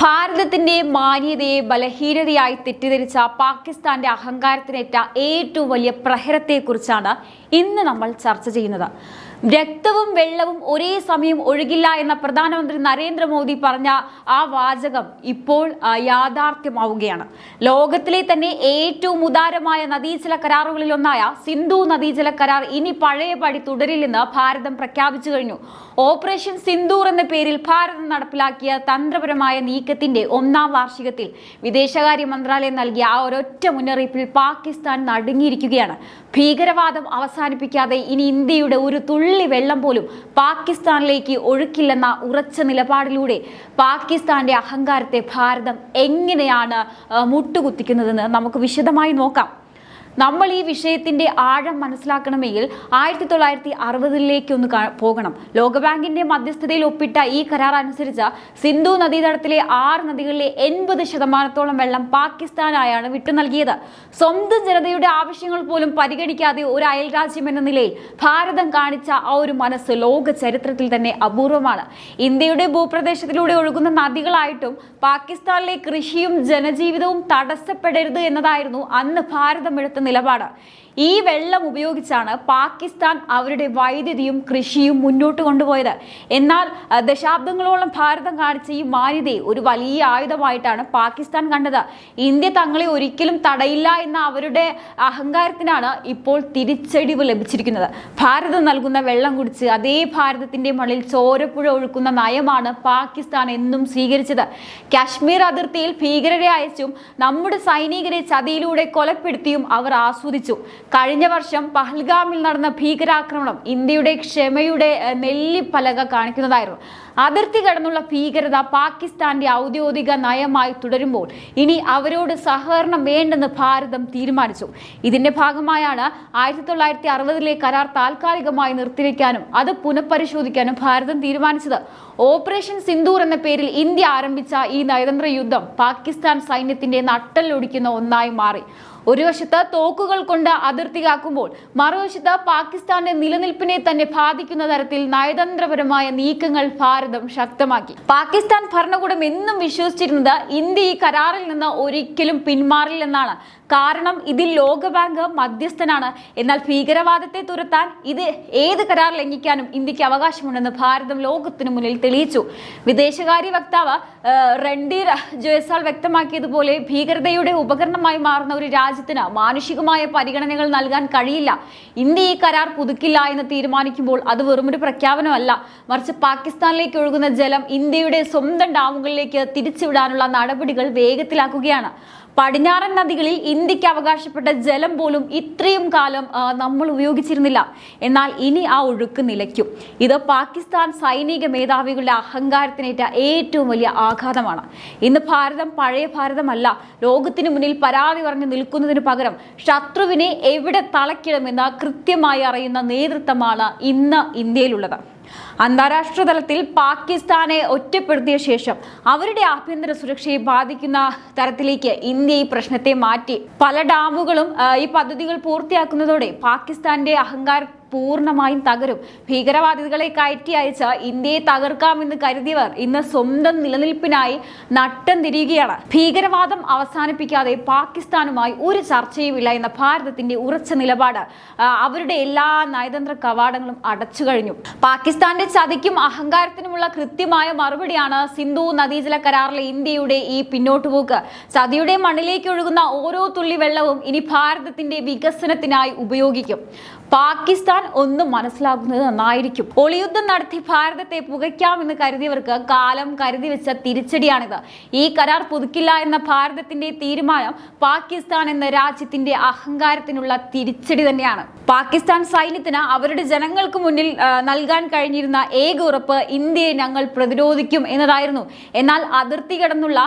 ഭാരതത്തിന്റെ മാന്യതയെ ബലഹീനതയായി തെറ്റിദ്ധരിച്ച പാകിസ്ഥാന്റെ അഹങ്കാരത്തിനേറ്റ ഏറ്റവും വലിയ പ്രഹരത്തെക്കുറിച്ചാണ് ഇന്ന് നമ്മൾ ചർച്ച ചെയ്യുന്നത്. രക്തവും വെള്ളവും ഒരേ സമയം ഒഴുകില്ല എന്ന പ്രധാനമന്ത്രി നരേന്ദ്രമോദി പറഞ്ഞ ആ വാചകം ഇപ്പോൾ യാഥാർത്ഥ്യമാവുകയാണ്. ലോകത്തിലെ തന്നെ ഏറ്റവും ഉദാരമായ നദീജല കരാറുകളിൽ ഒന്നായ സിന്ധു നദീജല കരാർ ഇനി പഴയപടി തുടരില്ലെന്ന് ഭാരതം പ്രഖ്യാപിച്ചു കഴിഞ്ഞു. ഓപ്പറേഷൻ സിന്ദൂർ എന്ന പേരിൽ ഭാരതം നടപ്പിലാക്കിയ തന്ത്രപരമായ നീക്കത്തിന്റെ 1ാം വാർഷികത്തിൽ വിദേശകാര്യ മന്ത്രാലയം നൽകിയ ആ ഒരൊറ്റ മുന്നറിയിപ്പിൽ പാകിസ്ഥാൻ നടുങ്ങിയിരിക്കുകയാണ്. ഭീകരവാദം അവസാനിപ്പിക്കാതെ ഇനി ഇന്ത്യയുടെ ഒരു തുള്ളി വെള്ളം പോലും പാകിസ്ഥാനിലേക്ക് ഒഴുക്കില്ലെന്ന ഉറച്ച നിലപാടിലൂടെ പാകിസ്ഥാന്റെ അഹങ്കാരത്തെ ഭാരതം എങ്ങനെയാണ് മുട്ടുകുത്തിക്കുന്നതെന്ന് നമുക്ക് വിശദമായി നോക്കാം. നമ്മൾ ഈ വിഷയത്തിന്റെ ആഴം മനസ്സിലാക്കണമെങ്കിൽ 1960 ഒന്ന് പോകണം. ലോകബാങ്കിന്റെ മധ്യസ്ഥതയിൽ ഒപ്പിട്ട ഈ കരാർ അനുസരിച്ച് സിന്ധു നദീതടത്തിലെ 6 നദികളിലെ 80% വെള്ളം പാകിസ്ഥാനായാണ് വിട്ടു നൽകിയത്. സ്വന്തം ജനതയുടെ ആവശ്യങ്ങൾ പോലും പരിഗണിക്കാതെ ഒരു അയൽ രാജ്യം എന്ന നിലയിൽ ഭാരതം കാണിച്ച ആ ഒരു മനസ്സ് ലോക ചരിത്രത്തിൽ തന്നെ അപൂർവമാണ്. ഇന്ത്യയുടെ ഭൂപ്രദേശത്തിലൂടെ ഒഴുകുന്ന നദികളായിട്ടും പാകിസ്ഥാനിലെ കൃഷിയും ജനജീവിതവും തടസ്സപ്പെടരുത് എന്നതായിരുന്നു അന്ന് ഭാരതം എടുത്ത നിലപാട്. ഈ വെള്ളം ഉപയോഗിച്ചാണ് പാകിസ്ഥാൻ അവരുടെ വൈദ്യുതിയും കൃഷിയും മുന്നോട്ട് കൊണ്ടുപോയത്. എന്നാൽ ദശാബ്ദങ്ങളോളം ഭാരതം കാണിച്ച ഈ മാന്യതയെ ഒരു വലിയ ആയുധമായിട്ടാണ് പാകിസ്ഥാൻ കണ്ടത്. ഇന്ത്യ തങ്ങളെ ഒരിക്കലും തടയില്ല എന്ന അവരുടെ അഹങ്കാരത്തിനാണ് ഇപ്പോൾ തിരിച്ചടിവ് ലഭിച്ചിരിക്കുന്നത്. ഭാരതം നൽകുന്ന വെള്ളം കുടിച്ച് അതേ ഭാരതത്തിന്റെ മണ്ണിൽ ചോരപ്പുഴ ഒഴുക്കുന്ന നയമാണ് പാകിസ്ഥാൻ എന്നും സ്വീകരിച്ചത്. കാശ്മീർ അതിർത്തിയിൽ ഭീകരരെ അയച്ചും നമ്മുടെ സൈനികരെ ചതിയിലൂടെ കൊലപ്പെടുത്തിയും അവർ ആസ്വദിച്ചു. കഴിഞ്ഞ വർഷം പഹൽഗാമിൽ നടന്ന ഭീകരാക്രമണം ഇന്ത്യയുടെ ക്ഷമയുടെ നെല്ലിപ്പലക കാണിക്കുന്നതായിരുന്നു. അതിർത്തി കടന്നുള്ള ഭീകരത പാകിസ്ഥാന്റെ ഔദ്യോഗിക നയമായി തുടരുമ്പോൾ ഇനി അവരോട് സഹകരണം വേണ്ടെന്ന് ഭാരതം തീരുമാനിച്ചു. ഇതിന്റെ ഭാഗമായാണ് 1960 കരാർ താൽക്കാലികമായി നിർത്തിവെക്കാനും അത് പുനഃപരിശോധിക്കാനും ഭാരതം തീരുമാനിച്ചത്. ഓപ്പറേഷൻ സിന്ദൂർ എന്ന പേരിൽ ഇന്ത്യ ആരംഭിച്ച ഈ നയതന്ത്ര യുദ്ധം പാകിസ്ഥാൻ സൈന്യത്തിന്റെ നട്ടലൊടിക്കുന്ന ഒന്നായി മാറി. ഒരു വശത്ത് തോക്കുകൾ കൊണ്ട് അതിർത്തി കാക്കുമ്പോൾ മറുവശത്ത് പാകിസ്ഥാന്റെ നിലനിൽപ്പിനെ തന്നെ ബാധിക്കുന്ന തരത്തിൽ നയതന്ത്രപരമായ നീക്കങ്ങൾ ഭാരതം ശക്തമാക്കി. പാകിസ്ഥാൻ ഭരണകൂടം എന്നും വിശ്വസിച്ചിരുന്നത് ഇന്ത്യ ഈ കരാറിൽ നിന്ന് ഒരിക്കലും പിന്മാറില്ലെന്നാണ്. കാരണം ഇതിൽ ലോകബാങ്ക് മധ്യസ്ഥനാണ്. എന്നാൽ ഭീകരവാദത്തെ തുരത്താൻ ഇത് ഏത് കരാർ ലംഘിക്കാനും ഇന്ത്യക്ക് അവകാശമുണ്ടെന്ന് ഭാരതം ലോകത്തിനു മുന്നിൽ തെളിയിച്ചു. വിദേശകാര്യ വക്താവ് രൺധീർ ജയ്സ്വാൾ വ്യക്തമാക്കിയതുപോലെ ഭീകരതയുടെ ഉപകരണമായി മാറുന്ന ഒരു രാജ്യത്തിന് മാനുഷികമായ പരിഗണനകൾ നൽകാൻ കഴിയില്ല. ഇന്ത്യ ഈ കരാർ പുതുക്കില്ല എന്ന് തീരുമാനിക്കുമ്പോൾ അത് വെറുമൊരു പ്രഖ്യാപനമല്ല, മറിച്ച് പാകിസ്ഥാനിലേക്ക് ഒഴുകുന്ന ജലം ഇന്ത്യയുടെ സ്വന്തം ഡാമുകളിലേക്ക് തിരിച്ചുവിടാനുള്ള നടപടികൾ വേഗത്തിലാക്കുകയാണ്. പടിഞ്ഞാറൻ നദികളിൽ ഇന്ത്യക്ക് അവകാശപ്പെട്ട ജലം പോലും ഇത്രയും കാലം നമ്മൾ ഉപയോഗിച്ചിരുന്നില്ല. എന്നാൽ ഇനി ആ ഒഴുക്ക് നിലയ്ക്കും. ഇത് പാകിസ്ഥാൻ സൈനിക മേധാവികളുടെ അഹങ്കാരത്തിനേറ്റ ഏറ്റവും വലിയ ആഘാതമാണ്. ഇന്ന് ഭാരതം പഴയ ഭാരതമല്ല. ലോകത്തിന് മുന്നിൽ പരാതി പറഞ്ഞു നിൽക്കുന്നതിന് പകരം ശത്രുവിനെ എവിടെ തളയ്ക്കണമെന്ന് കൃത്യമായി അറിയുന്ന നേതൃത്വമാണ് ഇന്ന് ഇന്ത്യയിലുള്ളത്. അന്താരാഷ്ട്ര തലത്തിൽ പാകിസ്ഥാനെ ഒറ്റപ്പെടുത്തിയ ശേഷം അവരുടെ ആഭ്യന്തര സുരക്ഷയെ ബാധിക്കുന്ന തരത്തിലേക്ക് ഇന്ത്യ ഈ പ്രശ്നത്തെ മാറ്റി. പല ഡാമുകളും ഈ പദ്ധതികൾ പൂർത്തിയാക്കുന്നതോടെ പാകിസ്ഥാന്റെ അഹങ്കാരം പൂർണ്ണമായും തകരും. ഭീകരവാദികളെ കയറ്റി അയച്ച് ഇന്ത്യയെ തകർക്കാമെന്ന് കരുതിയവർ ഇന്ന് സ്വന്തം നിലനിൽപ്പിനായി നട്ടം തിരിയുകയാണ്. ഭീകരവാദം അവസാനിപ്പിക്കാതെ പാകിസ്ഥാനുമായി ഒരു ചർച്ചയുമില്ല എന്ന ഭാരതത്തിന്റെ ഉറച്ച നിലപാട് അവരുടെ എല്ലാ നയതന്ത്ര കവാടങ്ങളും അടച്ചു കഴിഞ്ഞു. പാകിസ്ഥാന്റെ ചതിക്കും അഹങ്കാരത്തിനുമുള്ള കൃത്യമായ മറുപടിയാണ് സിന്ധു നദീജല കരാറിലെ ഇന്ത്യയുടെ ഈ പിന്നോട്ടുപോക്ക്. ചതിയുടെ മണ്ണിലേക്ക് ഒഴുകുന്ന ഓരോ തുള്ളി വെള്ളവും ഇനി ഭാരതത്തിന്റെ വികസനത്തിനായി ഉപയോഗിക്കും. പാകിസ്ഥാൻ ഒന്നും മനസ്സിലാക്കുന്നത് നന്നായിരിക്കും. ഒളിയുദ്ധം നടത്തി ഭാരതത്തെ പുകയ്ക്കാമെന്ന് കരുതിയവർക്ക് കാലം കരുതി വെച്ച തിരിച്ചടിയാണിത്. ഈ കരാർ പുതുക്കില്ല എന്ന ഭാരതത്തിന്റെ തീരുമാനം പാകിസ്ഥാൻ എന്ന രാജ്യത്തിന്റെ അഹങ്കാരത്തിനുള്ള തിരിച്ചടി തന്നെയാണ്. പാകിസ്ഥാൻ സൈന്യത്തിന് അവരുടെ ജനങ്ങൾക്ക് മുന്നിൽ നൽകാൻ കഴിഞ്ഞിരുന്ന ഏക ഉറപ്പ് ഇന്ത്യയെ ഞങ്ങൾ പ്രതിരോധിക്കും എന്നതായിരുന്നു. എന്നാൽ അതിർത്തി കടന്നുള്ള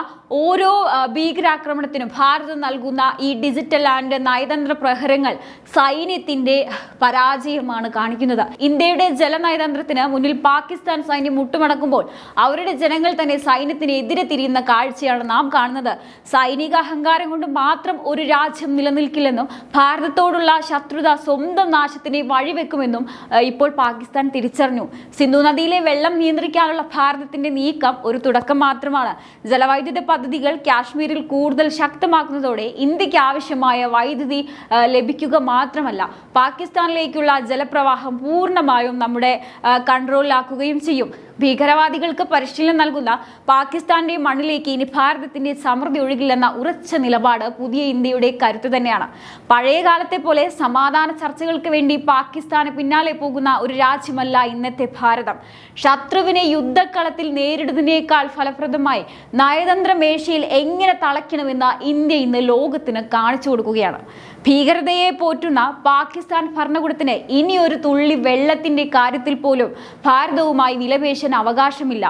ഓരോ ഭീകരാക്രമണത്തിനും ഭാരതം നൽകുന്ന ഈ ഡിജിറ്റൽ ആൻഡ് നയതന്ത്ര പ്രഹരങ്ങൾ സൈന്യത്തിന്റെ പരാജയമാണ് കാണിക്കുന്നത്. ഇന്ത്യയുടെ ജലനയതന്ത്രത്തിന് മുന്നിൽ പാകിസ്ഥാൻ സൈന്യം മുട്ടുമടക്കുമ്പോൾ അവരുടെ ജനങ്ങൾ തന്നെ സൈന്യത്തിനെതിരെ തിരിയുന്ന കാഴ്ചയാണ് നാം കാണുന്നത്. സൈനിക അഹങ്കാരം കൊണ്ട് മാത്രം ഒരു രാജ്യം നിലനിൽക്കില്ലെന്നും ഭാരതത്തോടുള്ള ശത്രുത സ്വന്തം നാശത്തിനെ വഴിവെക്കുമെന്നും ഇപ്പോൾ പാകിസ്ഥാൻ തിരിച്ചറിഞ്ഞു. സിന്ധു നദിയിലെ വെള്ളം നിയന്ത്രിക്കാനുള്ള ഭാരതത്തിന്റെ നീക്കം ഒരു തുടക്കം മാത്രമാണ്. ജലവൈദ്യുത പദ്ധതികൾ കാശ്മീരിൽ കൂടുതൽ ശക്തമാക്കുന്നതോടെ ഇന്ത്യക്ക് ആവശ്യമായ വൈദ്യുതി ലഭിക്കുക മാത്രമല്ല, പാകിസ്ഥാനിലേക്കുള്ള ജലപ്രവാഹം പൂർണ്ണമായും നമ്മുടെ കൺട്രോളിലാക്കുകയും ചെയ്യും. ഭീകരവാദികൾക്ക് പരിശീലനം നൽകുന്ന പാകിസ്ഥാന്റെ മണ്ണിലേക്ക് ഇനി ഭാരതത്തിന്റെ സമൃദ്ധി ഒഴുകില്ലെന്ന ഉറച്ച നിലപാട് പുതിയ ഇന്ത്യയുടെ കരുത്ത് തന്നെയാണ്. പഴയ കാലത്തെ പോലെ സമാധാന ചർച്ചകൾക്ക് വേണ്ടി പാകിസ്ഥാന് പിന്നാലെ പോകുന്ന ഒരു രാജ്യമല്ല ഇന്നത്തെ ഭാരതം. ശത്രുവിനെ യുദ്ധക്കളത്തിൽ നേരിടുന്നതിനേക്കാൾ ഫലപ്രദമായി നയതന്ത്ര മേശയിൽ എങ്ങനെ തളയ്ക്കണമെന്ന് ഇന്ത്യ ഇന്ന് ലോകത്തിന് കാണിച്ചു കൊടുക്കുകയാണ്. ഭീകരതയെ പോറ്റുന്ന പാകിസ്ഥാൻ ഭരണകൂടത്തിന് ഇനി ഒരു തുള്ളി വെള്ളത്തിന്റെ കാര്യത്തിൽ പോലും ഭാരതവുമായി വിലപേശാൻ അവകാശമില്ല.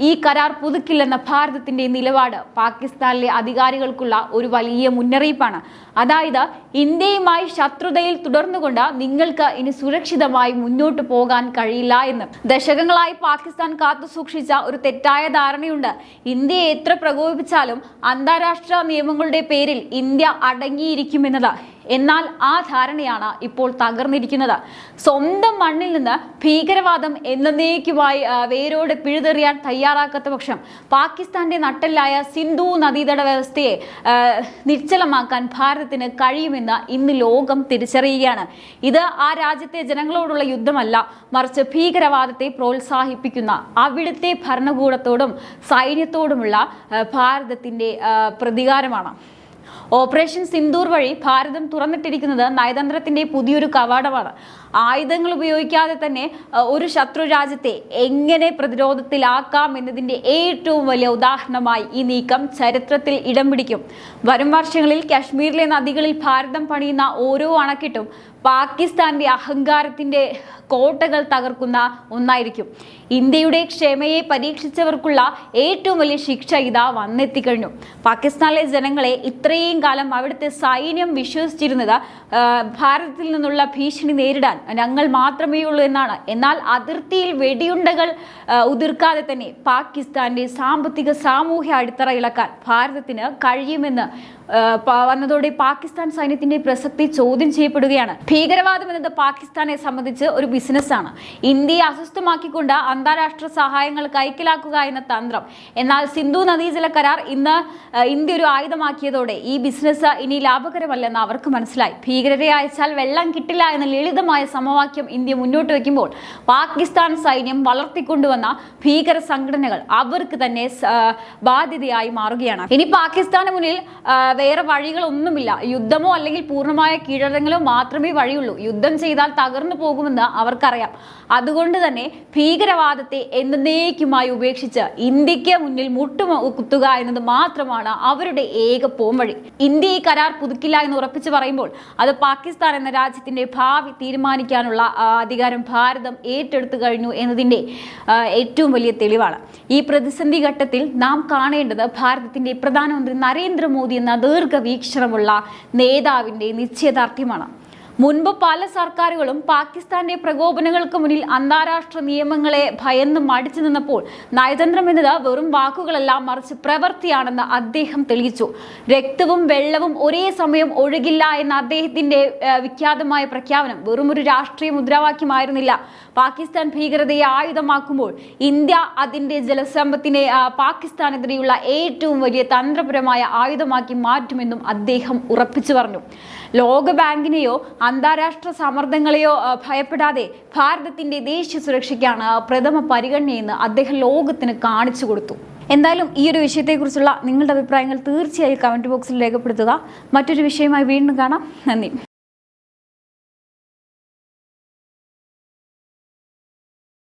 ഈ കരാർ പുതുക്കില്ലെന്ന ഭാരതത്തിന്റെ നിലപാട് പാകിസ്ഥാനിലെ അധികാരികൾക്കുള്ള ഒരു വലിയ മുന്നറിയിപ്പാണ്. അതായത് ഇന്ത്യയുമായി ശത്രുതയിൽ തുടർന്നുകൊണ്ട് നിങ്ങൾക്ക് ഇനി സുരക്ഷിതമായി മുന്നോട്ട് പോകാൻ കഴിയില്ല എന്ന്. ദശകങ്ങളായി പാകിസ്ഥാൻ കാത്തുസൂക്ഷിച്ച ഒരു തെറ്റായ ധാരണയുണ്ട്. ഇന്ത്യയെ എത്ര പ്രകോപിപ്പിച്ചാലും അന്താരാഷ്ട്ര നിയമങ്ങളുടെ പേരിൽ ഇന്ത്യ അടങ്ങിയിരിക്കുമെന്നത്. എന്നാൽ ആ ധാരണയാണ് ഇപ്പോൾ തകർന്നിരിക്കുന്നത്. സ്വന്തം മണ്ണിൽ നിന്ന് ഭീകരവാദം എന്നേക്കുമായി വേരോടെ പിഴുതെറിയാൻ തയ്യാറാക്കാത്ത പക്ഷം പാകിസ്ഥാന്റെ നട്ടെല്ലായ സിന്ധു നദീതട വ്യവസ്ഥയെ നിശ്ചലമാക്കാൻ ഭാരതത്തിന് കഴിയുമെന്ന് ഇന്ന് ലോകം തിരിച്ചറിയുകയാണ്. ഇത് ആ രാജ്യത്തെ ജനങ്ങളോടുള്ള യുദ്ധമല്ല, മറിച്ച് ഭീകരവാദത്തെ പ്രോത്സാഹിപ്പിക്കുന്ന അവിടുത്തെ ഭരണകൂടത്തോടും സൈന്യത്തോടുമുള്ള ഭാരതത്തിന്റെ പ്രതികാരമാണ്. ഓപ്പറേഷൻ സിന്ദൂർ വഴി ഭാരതം തുറന്നിട്ടിരിക്കുന്നത് നയതന്ത്രത്തിന്റെ പുതിയൊരു കവാടമാണ്. ആയുധങ്ങൾ ഉപയോഗിക്കാതെ തന്നെ ഒരു ശത്രു രാജ്യത്തെ എങ്ങനെ പ്രതിരോധത്തിലാക്കാം എന്നതിന്റെ ഏറ്റവും വലിയ ഉദാഹരണമായി ഈ നീക്കം ചരിത്രത്തിൽ ഇടം പിടിക്കും. വരും വർഷങ്ങളിൽ കാശ്മീരിലെ നദികളിൽ ഭാരതം പണിയുന്ന ഓരോ അണക്കെട്ടും പാകിസ്ഥാന്റെ അഹങ്കാരത്തിന്റെ കോട്ടകൾ തകർക്കുന്ന ഒന്നായിരിക്കും. ഇന്ത്യയുടെ ക്ഷമയെ പരീക്ഷിച്ചവർക്കുള്ള ഏറ്റവും വലിയ ശിക്ഷ ഇതാ വന്നെത്തിക്കഴിഞ്ഞു. പാകിസ്ഥാനിലെ ജനങ്ങളെ ഇത്രയും കാലം അവിടുത്തെ സൈന്യം വിശ്വസിച്ചിരുന്നത് ഭാരതത്തിൽ നിന്നുള്ള ഭീഷണി നേരിടാൻ ഞങ്ങൾ മാത്രമേ ഉള്ളൂ എന്നാണ്. എന്നാൽ അതിർത്തിയിൽ വെടിയുണ്ടകൾ ഉതിർക്കാതെ തന്നെ പാകിസ്ഥാന്റെ സാമ്പത്തിക സാമൂഹ്യ അടിത്തറ ഇളക്കാൻ ഭാരതത്തിന് കഴിയുമെന്ന് വന്നതോടെ പാകിസ്ഥാൻ സൈന്യത്തിന്റെ പ്രസക്തി ചോദ്യം ചെയ്യപ്പെടുകയാണ്. ഭീകരവാദം എന്നത് പാകിസ്ഥാനെ സംബന്ധിച്ച് ഒരു ബിസിനസ്സാണ്. ഇന്ത്യയെ അസ്വസ്ഥമാക്കിക്കൊണ്ട് അന്താരാഷ്ട്ര സഹായങ്ങൾ കൈക്കലാക്കുക എന്ന തന്ത്രം. എന്നാൽ സിന്ധു നദീജല കരാർ ഇന്ന് ഇന്ത്യ ഒരു ആയുധമാക്കിയതോടെ ഈ ബിസിനസ് ഇനി ലാഭകരമല്ലെന്ന് അവർക്ക് മനസ്സിലായി. ഭീകരരെ അയച്ചാൽ വെള്ളം കിട്ടില്ല എന്ന ലളിതമായ സമവാക്യം ഇന്ത്യ മുന്നോട്ട് വയ്ക്കുമ്പോൾ പാകിസ്ഥാൻ സൈന്യം വളർത്തിക്കൊണ്ടുവന്ന ഭീകര സംഘടനകൾ അവർക്ക് തന്നെ ബാധ്യതയായി മാറുകയാണ്. ഇനി പാകിസ്ഥാന് മുന്നിൽ വേറെ വഴികളൊന്നുമില്ല. യുദ്ധമോ അല്ലെങ്കിൽ പൂർണ്ണമായ കീഴടങ്ങലോ മാത്രമേ വഴിയുള്ളൂ. യുദ്ധം ചെയ്താൽ തകർന്നു പോകുമെന്ന് അവർക്കറിയാം. അതുകൊണ്ട് തന്നെ ഭീകരവാദത്തെ എന്നേക്കുമായി ഉപേക്ഷിച്ച് ഇന്ത്യക്ക് മുന്നിൽ മുട്ടുകുത്തുക എന്നത് മാത്രമാണ് അവരുടെ ഏക പോംവഴി. ഇന്ത്യ ഈ കരാർ പുതുക്കില്ല എന്ന് ഉറപ്പിച്ചു പറയുമ്പോൾ അത് പാകിസ്ഥാൻ എന്ന രാജ്യത്തിന്റെ ഭാവി തീരുമാനിക്കാനുള്ള അധികാരം ഭാരതം ഏറ്റെടുത്തു കഴിഞ്ഞു എന്നതിന്റെ ഏറ്റവും വലിയ തെളിവാണ്. ഈ പ്രതിസന്ധി ഘട്ടത്തിൽ നാം കാണേണ്ടത് ഭാരതത്തിന്റെ പ്രധാനമന്ത്രി നരേന്ദ്രമോദി എന്ന ദീർഘവീക്ഷണമുള്ള നേതാവിന്റെ നിശ്ചയദാർഢ്യമാണ്. മുൻപ് പല സർക്കാരുകളും പാകിസ്ഥാന്റെ പ്രകോപനങ്ങൾക്ക് മുന്നിൽ അന്താരാഷ്ട്ര നിയമങ്ങളെ ഭയന്ന് മടിച്ചു നിന്നപ്പോൾ നയതന്ത്രം എന്നത് വെറും വാക്കുകളല്ല, മറിച്ച് പ്രവൃത്തിയാണെന്ന് അദ്ദേഹം തെളിയിച്ചു. രക്തവും വെള്ളവും ഒരേ സമയം ഒഴുകില്ല എന്ന അദ്ദേഹത്തിന്റെ വിഖ്യാതമായ പ്രഖ്യാപനം വെറും ഒരു രാഷ്ട്രീയ മുദ്രാവാക്യമായിരുന്നില്ല. പാകിസ്ഥാൻ ഭീകരതയെ ആയുധമാക്കുമ്പോൾ ഇന്ത്യ അതിന്റെ ജലസമ്പത്തിനെ പാകിസ്ഥാനെതിരെയുള്ള ഏറ്റവും വലിയ തന്ത്രപരമായ ആയുധമാക്കി മാറ്റുമെന്നും അദ്ദേഹം ഉറപ്പിച്ചു പറഞ്ഞു. ലോകബാങ്കിനെയോ അന്താരാഷ്ട്ര സമ്മർദ്ദങ്ങളെയോ ഭയപ്പെടാതെ ഭാരതത്തിന്റെ ദേശീയ സുരക്ഷയ്ക്കാണ് പ്രഥമ പരിഗണനയെന്ന് അദ്ദേഹം ലോകത്തിന് കാണിച്ചു കൊടുത്തു. എന്തായാലും ഈ ഒരു വിഷയത്തെക്കുറിച്ചുള്ള നിങ്ങളുടെ അഭിപ്രായങ്ങൾ തീർച്ചയായും കമന്റ് ബോക്സിൽ രേഖപ്പെടുത്തുക. മറ്റൊരു വിഷയമായി വീണ്ടും കാണാം. നന്ദി.